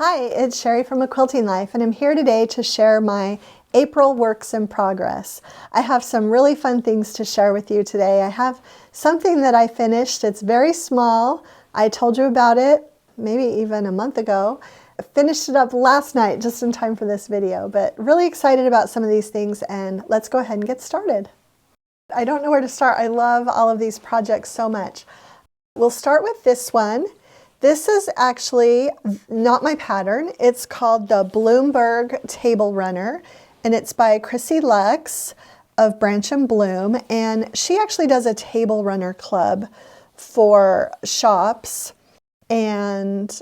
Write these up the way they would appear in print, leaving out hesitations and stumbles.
Hi, it's Sherri from A Quilting Life, and I'm here today to share my April works in progress. I have some really fun things to share with you today. I have something that I finished. It's very small. I told you about it maybe even a month ago. I finished it up last night just in time for this video, but really excited about some of these things, and let's go ahead and get started. I don't know where to start. I love all of these projects so much. We'll start with this one. This is actually not my pattern. It's called the Bloomberg Table Runner, and it's by Chrissy Lux of Branch and Bloom, and she actually does a table runner club for shops and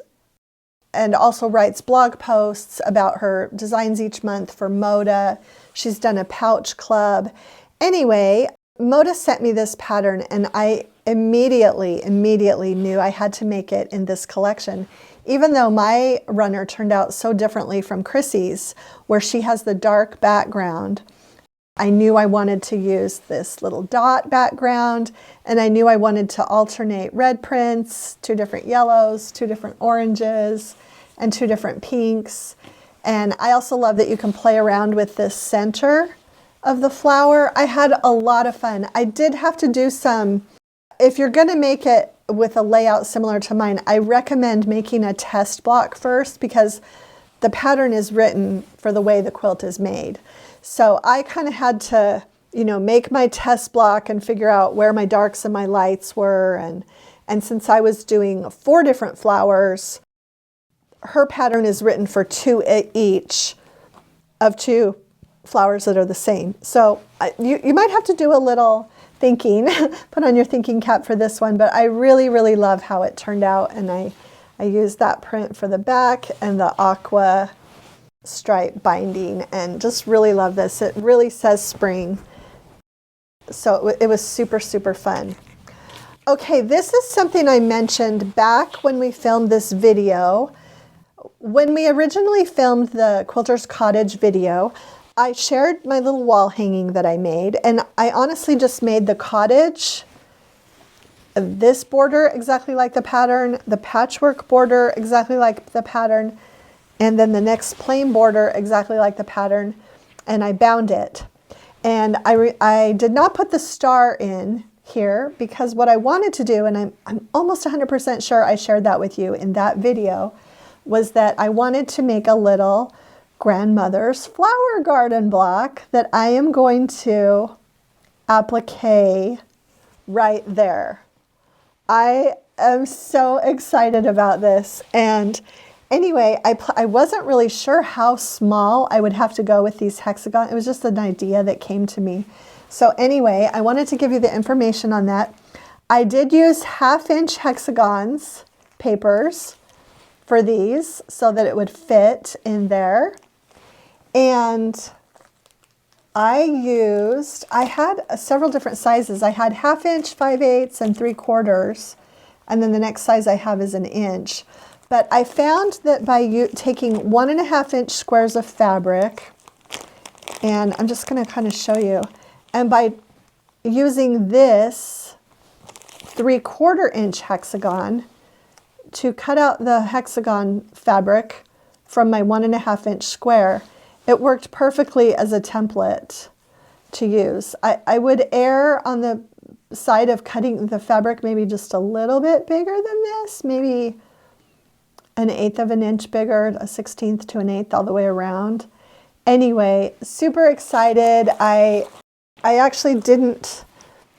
also writes blog posts about her designs each month for Moda. She's done a pouch club. Anyway, Moda sent me this pattern, and I immediately knew I had to make it in this collection, even though my runner turned out so differently from Chrissy's, where she has the dark background. I knew I wanted to use this little dot background, and I knew I wanted to alternate red prints, 2 different yellows, 2 different oranges, and 2 different pinks. And I also love that you can play around with this center of the flower. I had a lot of fun. I did have to do some, if you're going to make it with a layout similar to mine, I recommend making a test block first, because the pattern is written for the way the quilt is made. So I kind of had to, make my test block and figure out where my darks and my lights were. And since I was doing 4 different flowers, her pattern is written for 2 each of 2 flowers that are the same. So you might have to do a little thinking, put on your thinking cap for this one, but I really love how it turned out, and I used that print for the back and the aqua stripe binding, and just really love this. It really says spring, so it was super fun. Okay, this is something I mentioned back when we filmed this video. When we originally filmed the Quilter's Cottage video, I shared my little wall hanging that I made, and I honestly just made the cottage, this border exactly like the pattern, the patchwork border exactly like the pattern, and then the next plain border exactly like the pattern, and I bound it. And I did not put the star in here, because what I wanted to do, and I'm almost 100% sure I shared that with you in that video, was that I wanted to make a little grandmother's flower garden block that I am going to applique right there. I am so excited about this. And anyway, I wasn't really sure how small I would have to go with these Hexagon. It was just an idea that came to me. So anyway, I wanted to give you the information on that. I did use 1/2-inch Hexagons papers for these so that it would fit in there. And I had several different sizes. I had 1/2-inch, 5/8, and 3/4, and then the next size I have is 1 inch. But I found that by taking 1.5-inch squares of fabric, and I'm just going to kind of show you, and by using this 3/4-inch Hexagon to cut out the Hexagon fabric from my 1.5-inch square, it worked perfectly as a template to use. I would err on the side of cutting the fabric maybe just a little bit bigger than this, maybe 1/8 of an inch bigger, a 1/16 to 1/8 all the way around. Anyway, super excited. I actually didn't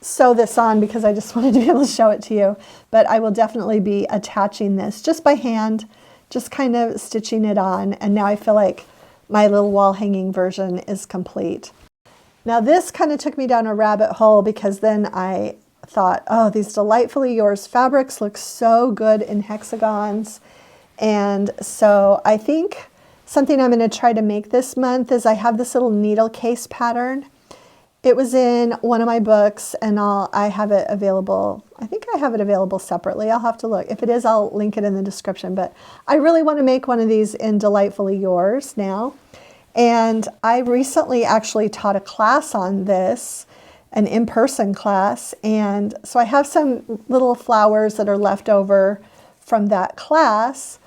sew this on because I just wanted to be able to show it to you, but I will definitely be attaching this just by hand, just kind of stitching it on, and now I feel like my little wall hanging version is complete. Now this kind of took me down a rabbit hole, because then I thought, oh, these Delightfully Yours fabrics look so good in Hexagons. And so I think something I'm going to try to make this month is, I have this little needle case pattern. It was in one of my books, and I have it available. I think I have it available separately. I'll have to look. If it is, I'll link it in the description. But I really want to make one of these in Delightfully Yours now. And I recently actually taught a class on this, an in-person class. And so I have some little flowers that are left over from that class.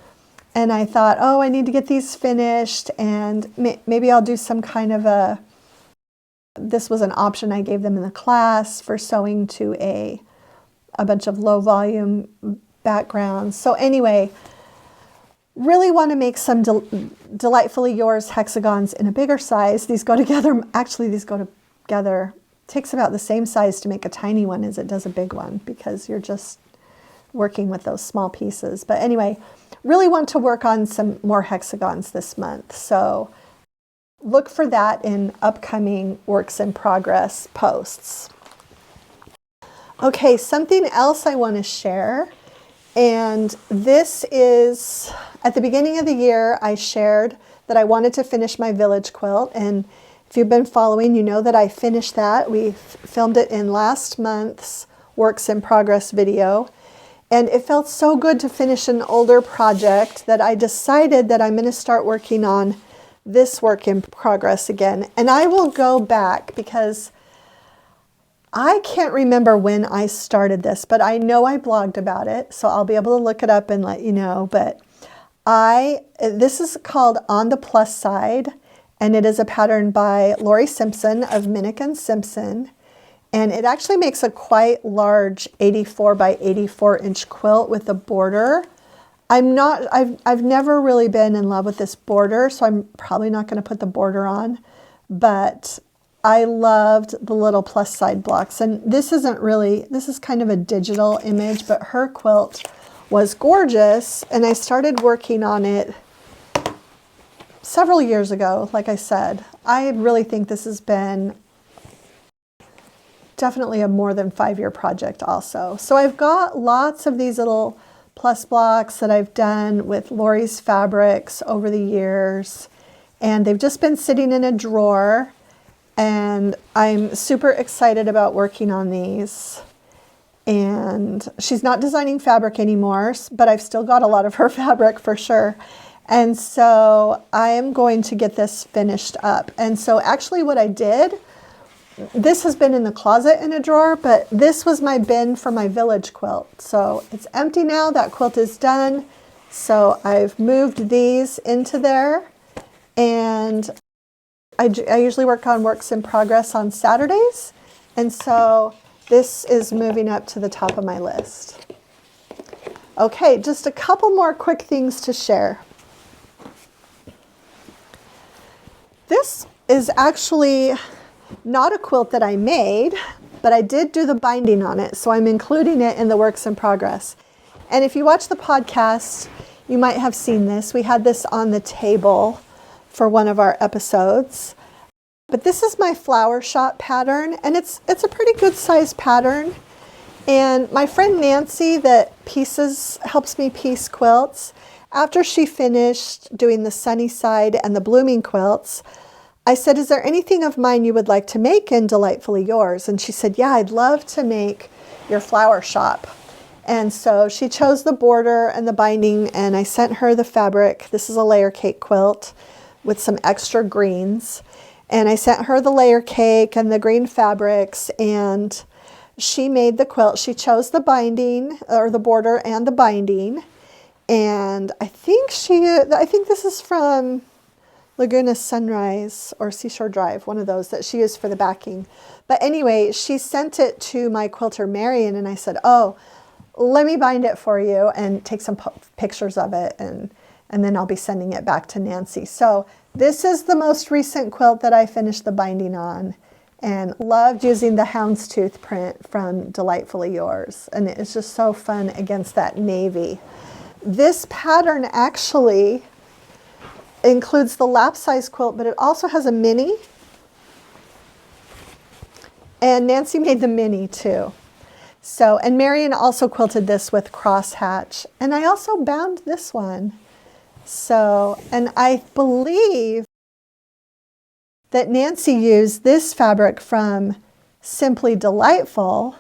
And I thought, oh, I need to get these finished, and maybe I'll do some kind of this was an option I gave them in the class for sewing to a bunch of low volume backgrounds. So anyway, really want to make some Delightfully Yours hexagons in a bigger size. These go together, actually these go together, it takes about the same size to make a tiny one as it does a big one, because you're just working with those small pieces. But anyway, really want to work on some more hexagons this month. So look for that in upcoming works in progress posts. Okay, something else I want to share, and this is, at the beginning of the year, I shared that I wanted to finish my village quilt, and if you've been following, you know that I finished that. We filmed it in last month's works in progress video, and it felt so good to finish an older project that I decided that I'm going to start working on this work in progress again. And I will go back because I can't remember when I started this, but I know I blogged about it, so I'll be able to look it up and let you know. But this is called On the Plus Side, and it is a pattern by Lori Simpson of Minnick & Simpson. And it actually makes a quite large 84 by 84 inch quilt with a border. I've never really been in love with this border, so I'm probably not going to put the border on, but I loved the little plus side blocks. And this is kind of a digital image, but her quilt was gorgeous, and I started working on it several years ago. Like I said, I really think this has been definitely a more than 5-year project also. So I've got lots of these little plus blocks that I've done with Lori's fabrics over the years, and they've just been sitting in a drawer, and I'm super excited about working on these. And she's not designing fabric anymore, but I've still got a lot of her fabric for sure. And so I am going to get this finished up. And so actually what I did, this has been in the closet in a drawer, but this was my bin for my village quilt. So it's empty now, that quilt is done. So I've moved these into there, and I usually work on works in progress on Saturdays. And so this is moving up to the top of my list. Okay, just a couple more quick things to share. This is actually not a quilt that I made, but I did do the binding on it, so I'm including it in the works in progress. And if you watch the podcast, you might have seen this. We had this on the table for one of our episodes. But this is my flower shop pattern, and it's a pretty good size pattern. And my friend Nancy that helps me piece quilts, after she finished doing the sunny side and the blooming quilts, I said, is there anything of mine you would like to make in Delightfully Yours? And she said, yeah, I'd love to make your flower shop. And so she chose the border and the binding, and I sent her the fabric. This is a layer cake quilt with some extra greens. And I sent her the layer cake and the green fabrics, and she made the quilt. She chose the binding, or the border and the binding. And I think this is from Laguna Sunrise or Seashore Drive, one of those that she used for the backing. But anyway, she sent it to my quilter Marion, and I said, oh, let me bind it for you and take some pictures of it, and then I'll be sending it back to Nancy. So this is the most recent quilt that I finished the binding on, and loved using the houndstooth print from Delightfully Yours. And it's just so fun against that navy. This pattern actually includes the lap size quilt, but it also has a mini. And Nancy made the mini too. So, and Marion also quilted this with crosshatch. And I also bound this one. So, and I believe that Nancy used this fabric from Simply Delightful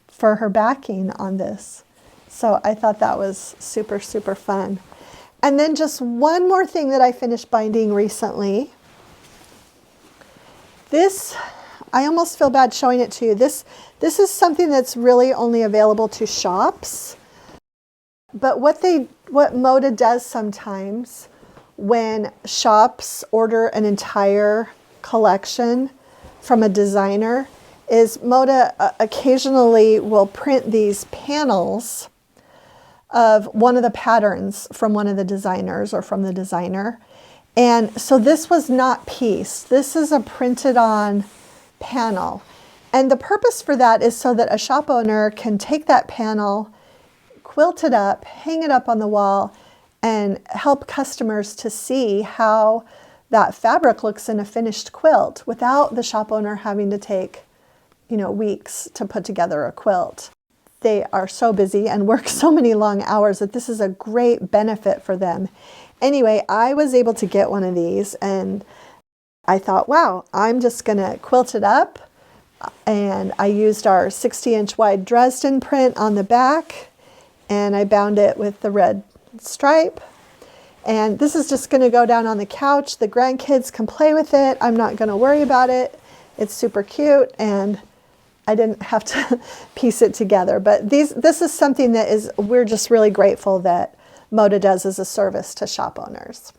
for her backing on this. So I thought that was super, super fun. And then just one more thing that I finished binding recently. This, I almost feel bad showing it to you. This is something that's really only available to shops. But what they what Moda does sometimes when shops order an entire collection from a designer is Moda occasionally will print these panels of one of the patterns from one of the designers or from the designer. And so this was not pieced. This is a printed on panel. And the purpose for that is so that a shop owner can take that panel, quilt it up, hang it up on the wall, and help customers to see how that fabric looks in a finished quilt without the shop owner having to take, weeks to put together a quilt. They are so busy and work so many long hours that this is a great benefit for them. Anyway, I was able to get one of these and I thought, wow, I'm just going to quilt it up. And I used our 60-inch wide Dresden print on the back and I bound it with the red stripe. And this is just going to go down on the couch. The grandkids can play with it. I'm not going to worry about it. It's super cute and I didn't have to piece it together. But this is something that we're just really grateful that Moda does as a service to shop owners.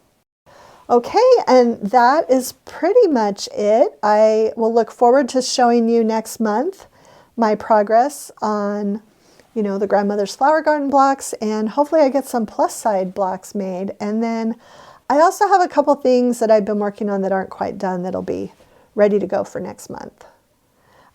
Okay, and that is pretty much it. I will look forward to showing you next month my progress on, the grandmother's flower garden blocks, and hopefully I get some plus side blocks made. And then I also have a couple things that I've been working on that aren't quite done that'll be ready to go for next month.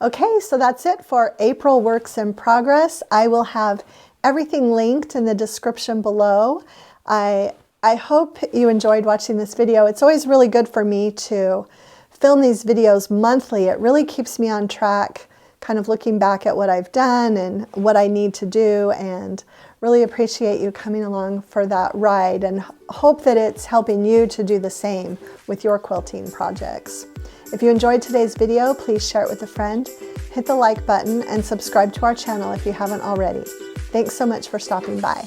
Okay, so that's it for April Works in Progress. I will have everything linked in the description below. I hope you enjoyed watching this video. It's always really good for me to film these videos monthly. It really keeps me on track, kind of looking back at what I've done and what I need to do, and really appreciate you coming along for that ride and hope that it's helping you to do the same with your quilting projects. If you enjoyed today's video, please share it with a friend, hit the like button, and subscribe to our channel if you haven't already. Thanks so much for stopping by.